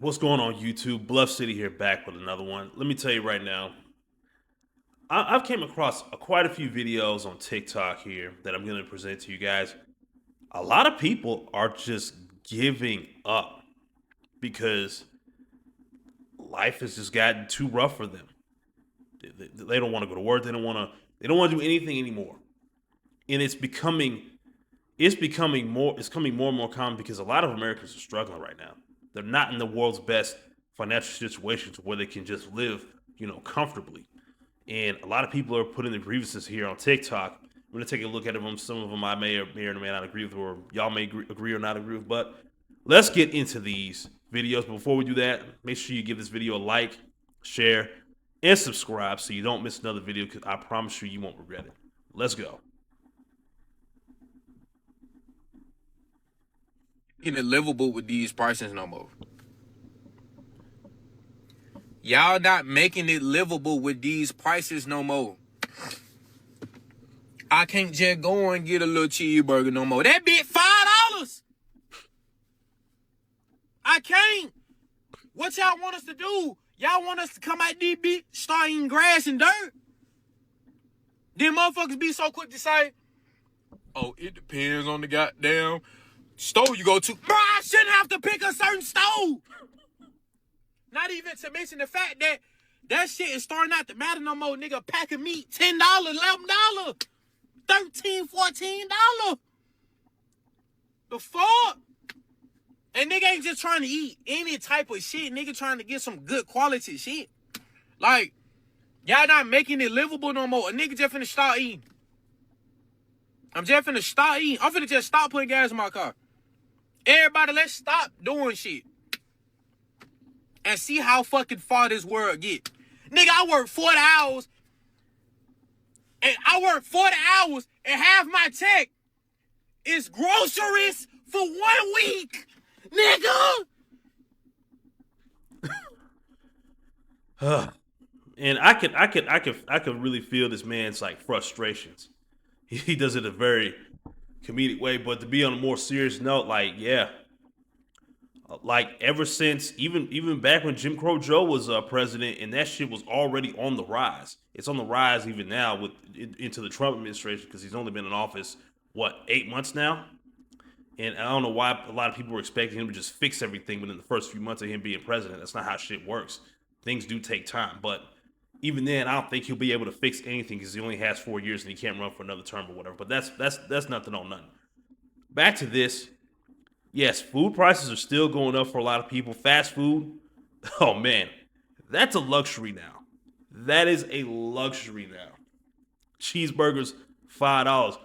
What's going on, YouTube? Bluff City here, back with another one. Let me tell you right now, I've came across quite a few videos on TikTok here that I'm going to present to you guys. A lot of people are just giving up because life has just gotten too rough for them. They don't want to go to work. They don't want to do anything anymore. And it's becoming more. It's coming more and more common because a lot of Americans are struggling right now. They're not in the world's best financial situations where they can just live, comfortably. And a lot of people are putting the grievances here on TikTok. I'm going to take a look at them. Some of them I may or may not agree with, or y'all may agree or not agree with. But let's get into these videos. But before we do that, make sure you give this video a like, share, and subscribe so you don't miss another video, because I promise you won't regret it. Let's go. Making it livable with these prices no more. Y'all not making it livable with these prices no more. I can't just go and get a little cheeseburger no more. That bit $5. I can't. What y'all want us to do? Y'all want us to come out these bitch, start eating grass and dirt? Then motherfuckers be so quick to say, oh, it depends on the goddamn store you go to. Bro, I shouldn't have to pick a certain store. Not even to mention the fact that that shit is starting not to matter no more, nigga. A pack of meat, $10, $11, $13, $14. The fuck? And nigga ain't just trying to eat any type of shit. Nigga trying to get some good quality shit. Like, y'all not making it livable no more. A nigga just finna start eating. I'm just finna start eating. I'm finna just stop putting gas in my car. Everybody, let's stop doing shit. And see how fucking far this world get. Nigga, I work 40 hours. And half my check is groceries for 1 week. Nigga! And I could really feel this man's like frustrations. He does it a very comedic way, but to be on a more serious note, like like ever since even back when Jim Crow Joe was president, and that shit was already on the rise. It's on the rise even now into the Trump administration, because he's only been in office what 8 months now. And I don't know why a lot of people were expecting him to just fix everything within the first few months of him being president. That's not how shit works. Things do take time. But even then, I don't think he'll be able to fix anything because he only has 4 years and he can't run for another term or whatever. But that's nothing on nothing. Back to this. Yes, food prices are still going up for a lot of people. Fast food, oh man, that's a luxury now. That is a luxury now. Cheeseburgers, $5.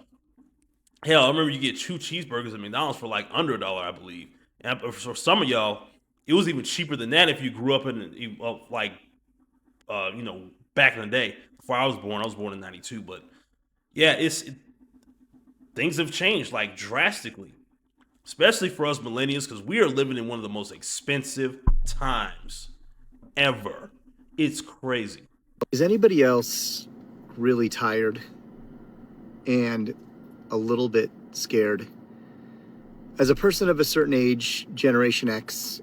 Hell, I remember you get two cheeseburgers at McDonald's for like under $1, I believe. And for some of y'all, it was even cheaper than that if you grew up in like back in the day. Before I was born in '92. But yeah, things have changed like drastically, especially for us millennials, because we are living in one of the most expensive times ever. It's crazy. Is anybody else really tired and a little bit scared? As a person of a certain age, Generation X,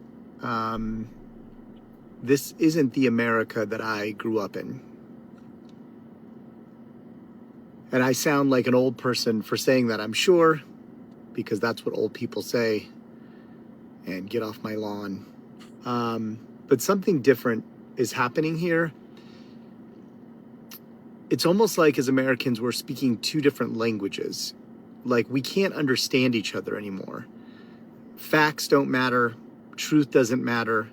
this isn't the America that I grew up in. And I sound like an old person for saying that, I'm sure, because that's what old people say. And get off my lawn. But something different is happening here. It's almost like as Americans, we're speaking two different languages. Like we can't understand each other anymore. Facts don't matter. Truth doesn't matter.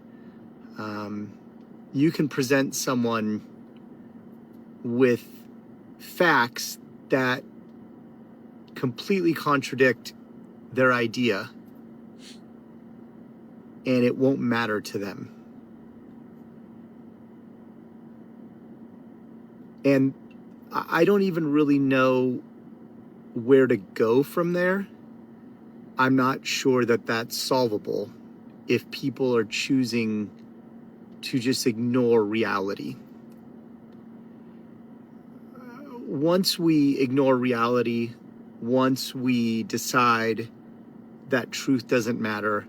You can present someone with facts that completely contradict their idea, and it won't matter to them. And I don't even really know where to go from there. I'm not sure that that's solvable if people are choosing to just ignore reality. Once we ignore reality, once we decide that truth doesn't matter,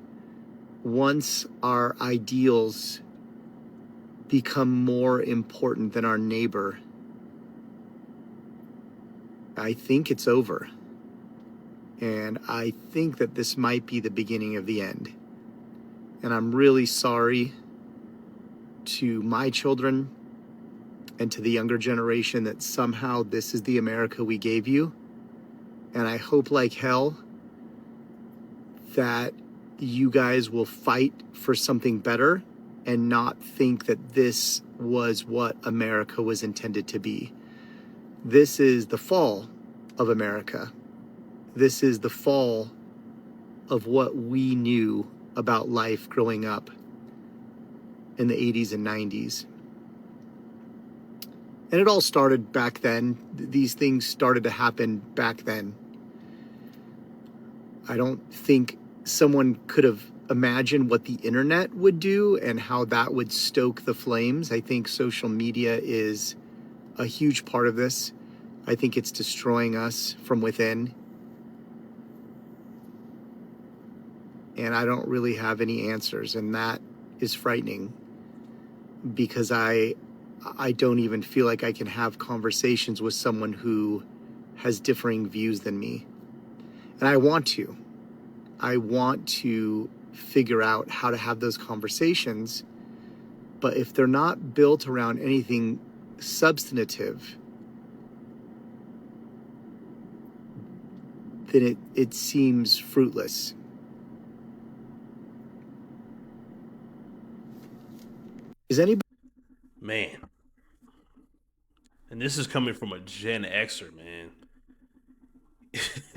once our ideals become more important than our neighbor, I think it's over. And I think that this might be the beginning of the end. And I'm really sorry to my children and to the younger generation that somehow this is the America we gave you. And I hope like hell that you guys will fight for something better and not think that this was what America was intended to be. This is the fall of America. This is the fall of what we knew about life growing up in the 80s and 90s. And it all started back then. These things started to happen back then. I don't think someone could have imagined what the internet would do and how that would stoke the flames. I think social media is a huge part of this. I think it's destroying us from within. And I don't really have any answers, and that is frightening because I don't even feel like I can have conversations with someone who has differing views than me. And I want to figure out how to have those conversations, but if they're not built around anything substantive, then it seems fruitless. Is anybody? Man. And this is coming from a Gen Xer, man.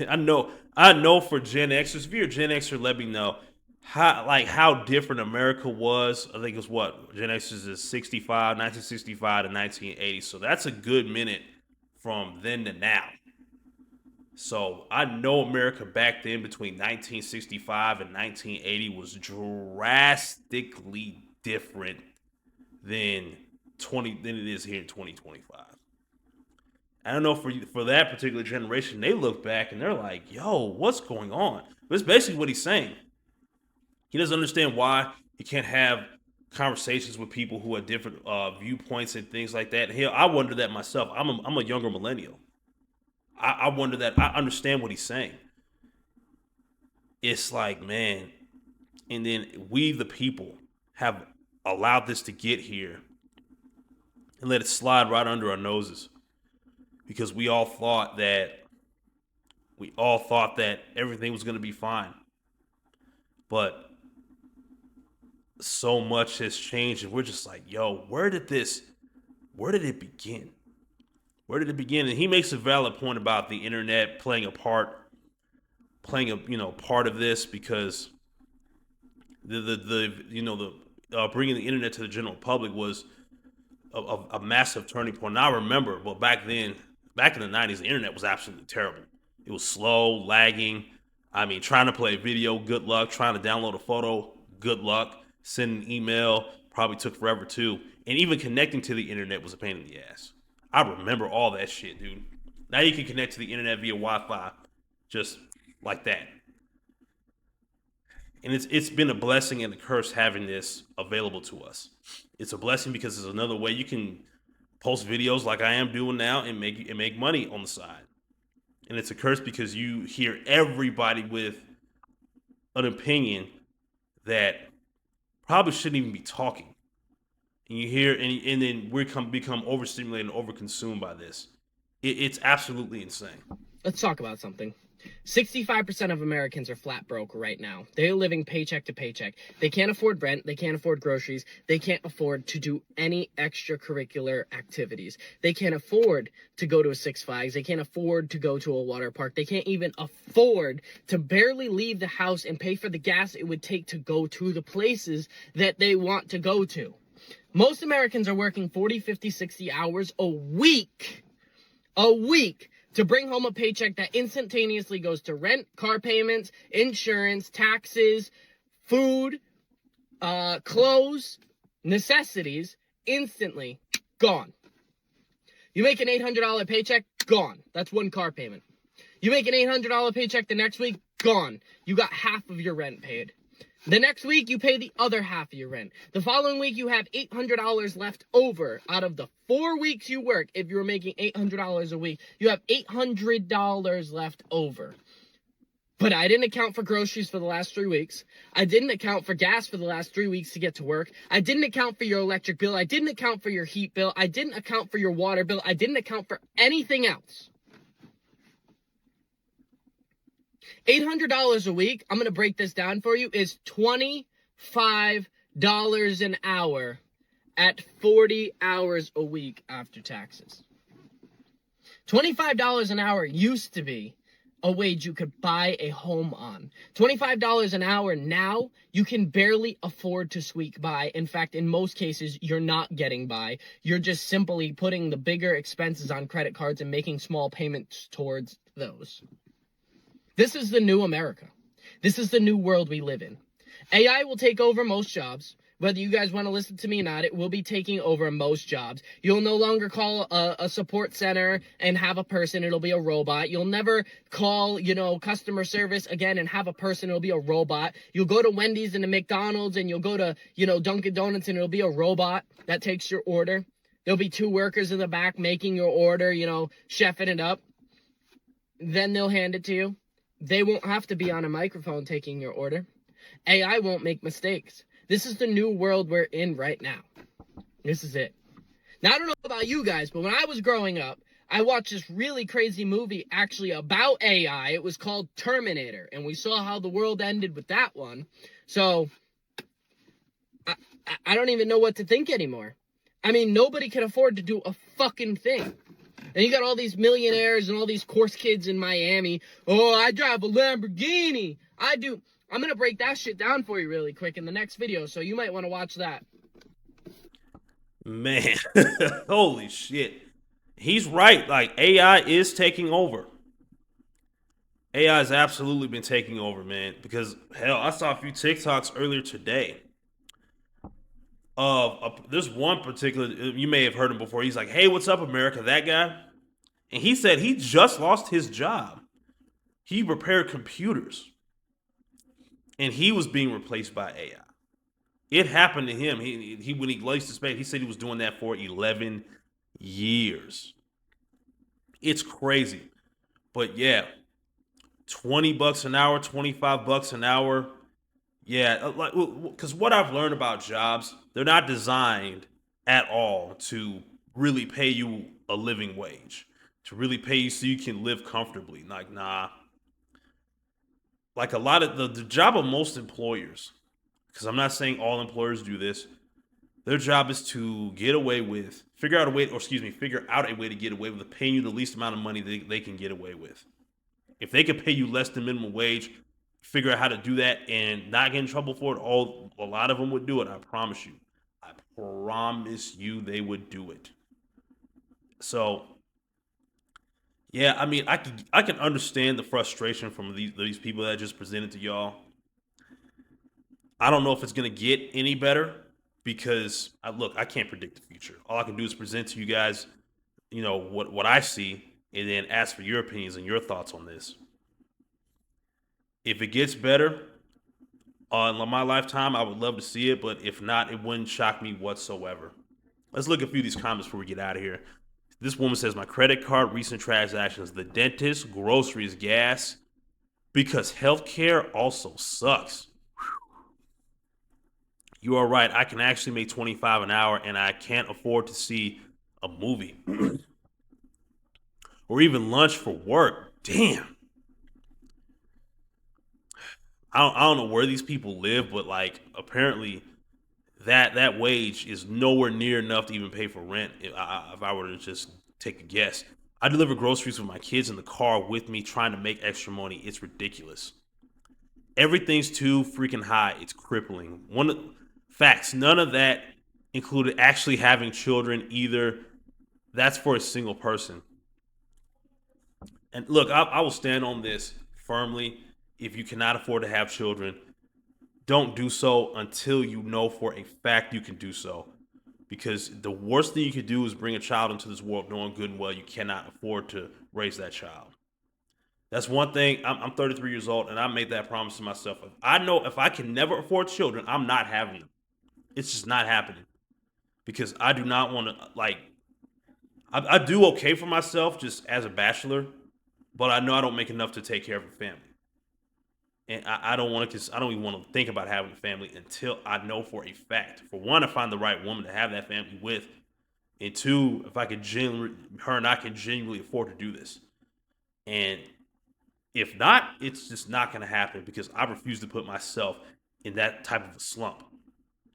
I know for Gen Xers, if you're a Gen Xer, let me know how different America was. I think it was what Gen Xers is 1965 to 1980. So that's a good minute from then to now. So I know America back then between 1965 and 1980 was drastically different than than it is here in 2025. I don't know for that particular generation, they look back and they're like, "Yo, what's going on?" But it's basically what he's saying. He doesn't understand why he can't have conversations with people who have different viewpoints and things like that. Hell, I wonder that myself. I'm a younger millennial. I wonder that. I understand what he's saying. It's like, man, and then we, the people, have allowed this to get here and let it slide right under our noses because we all thought that everything was going to be fine. But so much has changed and we're just like, yo, where did it begin? Where did it begin? And he makes a valid point about the internet playing a part of this because the bringing the internet to the general public was a massive turning point. And I remember, well, back in the 90s, the internet was absolutely terrible. It was slow, lagging. I mean, trying to play a video, good luck. Trying to download a photo, good luck. Sending an email probably took forever too. And even connecting to the internet was a pain in the ass. I remember all that shit, dude. Now you can connect to the internet via Wi-Fi, just like that. And it's been a blessing and a curse having this available to us. It's a blessing because it's another way you can post videos like I am doing now and make money on the side. And it's a curse because you hear everybody with an opinion that probably shouldn't even be talking. And you hear, and then we become overstimulated and overconsumed by this. It's absolutely insane. Let's talk about something. 65% of Americans are flat broke right now. They're living paycheck to paycheck. They can't afford rent. They can't afford groceries. They can't afford to do any extracurricular activities. They can't afford to go to a Six Flags. They can't afford to go to a water park. They can't even afford to barely leave the house and pay for the gas it would take to go to the places that they want to go to. Most Americans are working 40, 50, 60 hours a week to bring home a paycheck that instantaneously goes to rent, car payments, insurance, taxes, food, clothes, necessities, instantly gone. You make an $800 paycheck, gone. That's one car payment. You make an $800 paycheck the next week, gone. You got half of your rent paid. The next week, you pay the other half of your rent. The following week, you have $800 left over. Out of the 4 weeks you work, if you were making $800 a week, you have $800 left over. But I didn't account for groceries for the last 3 weeks. I didn't account for gas for the last 3 weeks to get to work. I didn't account for your electric bill. I didn't account for your heat bill. I didn't account for your water bill. I didn't account for anything else. $800 a week, I'm going to break this down for you, is $25 an hour at 40 hours a week after taxes. $25 an hour used to be a wage you could buy a home on. $25 an hour now, you can barely afford to squeak by. In fact, in most cases, you're not getting by. You're just simply putting the bigger expenses on credit cards and making small payments towards those. This is the new America. This is the new world we live in. AI will take over most jobs. Whether you guys want to listen to me or not, it will be taking over most jobs. You'll no longer call a support center and have a person. It'll be a robot. You'll never call, customer service again and have a person. It'll be a robot. You'll go to Wendy's and to McDonald's and you'll go to, Dunkin' Donuts and it'll be a robot that takes your order. There'll be 2 workers in the back making your order, chefing it up. Then they'll hand it to you. They won't have to be on a microphone taking your order. AI won't make mistakes. This is the new world we're in right now. This is it. Now, I don't know about you guys, but when I was growing up, I watched this really crazy movie actually about AI. It was called Terminator, and we saw how the world ended with that one. So, I don't even know what to think anymore. I mean, nobody can afford to do a fucking thing. And you got all these millionaires and all these course kids in Miami. Oh, I drive a Lamborghini. I do. I'm going to break that shit down for you really quick in the next video, so you might want to watch that. Man, holy shit. He's right. Like, AI is taking over. AI has absolutely been taking over, man. Because, hell, I saw a few TikToks earlier today. There's one particular, you may have heard him before. He's like, "Hey, what's up, America?" That guy. And he said he just lost his job. He repaired computers. And he was being replaced by AI. It happened to him. He when he laced his face, he said he was doing that for 11 years. It's crazy. But yeah, $20 an hour, $25 an hour. Yeah, because what I've learned about jobs, they're not designed at all to really pay you a living wage, to really pay you so you can live comfortably. Like, nah. Like a lot of the job of most employers, because I'm not saying all employers do this, their job is to figure out a way to get away with paying you the least amount of money they can get away with. If they could pay you less than minimum wage, figure out how to do that and not get in trouble for it, a lot of them would do it. I promise you. I promise you they would do it. So, yeah, I mean, I can understand the frustration from these people that I just presented to y'all. I don't know if it's gonna get any better because I can't predict the future. All I can do is present to you guys, what I see, and then ask for your opinions and your thoughts on this. If it gets better on my lifetime, I would love to see it, but if not, it wouldn't shock me whatsoever. Let's look at a few of these comments before we get out of here. This woman says, "My credit card, recent transactions, the dentist, groceries, gas, because healthcare also sucks." You are right. I can actually make $25 an hour, and I can't afford to see a movie or even lunch for work. Damn. I don't know where these people live, but like apparently that wage is nowhere near enough to even pay for rent. If I were to just take a guess, I deliver groceries with my kids in the car with me, trying to make extra money. It's ridiculous. Everything's too freaking high. It's crippling. Facts. None of that included actually having children either. That's for a single person. And look, I will stand on this firmly. If you cannot afford to have children, don't do so until you know for a fact you can do so. Because the worst thing you could do is bring a child into this world knowing good and well you cannot afford to raise that child. That's one thing. I'm 33 years old, and I made that promise to myself. I know if I can never afford children, I'm not having them. It's just not happening because I do not want to like. I do okay for myself just as a bachelor, but I know I don't make enough to take care of a family, and I don't want to. I don't even want to think about having a family until I know for a fact. For one, I find the right woman to have that family with, and two, if I could genuinely, her and I can genuinely afford to do this. And if not, it's just not going to happen because I refuse to put myself in that type of a slump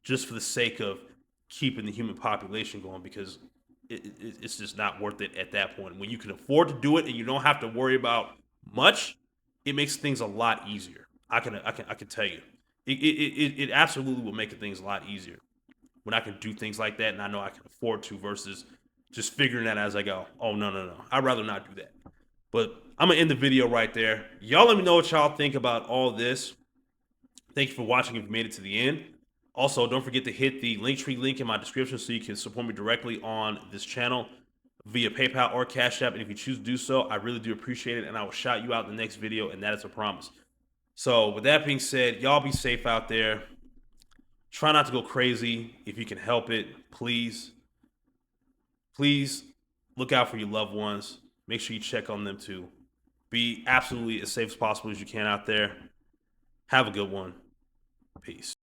just for the sake of keeping the human population going because it's just not worth it at that point. When you can afford to do it and you don't have to worry about much, it makes things a lot easier. I can tell you, it absolutely will make things a lot easier when I can do things like that and I know I can afford to versus just figuring that as I go. Oh no, I'd rather not do that. But I'm gonna end the video right there. Y'all let me know what y'all think about all this. Thank you for watching if you made it to the end. Also, don't forget to hit the Linktree link in my description so you can support me directly on this channel via PayPal or Cash App. And if you choose to do so, I really do appreciate it. And I will shout you out in the next video, and that is a promise. So with that being said, y'all be safe out there. Try not to go crazy if you can help it. Please, please look out for your loved ones. Make sure you check on them too. Be absolutely as safe as possible as you can out there. Have a good one. Peace.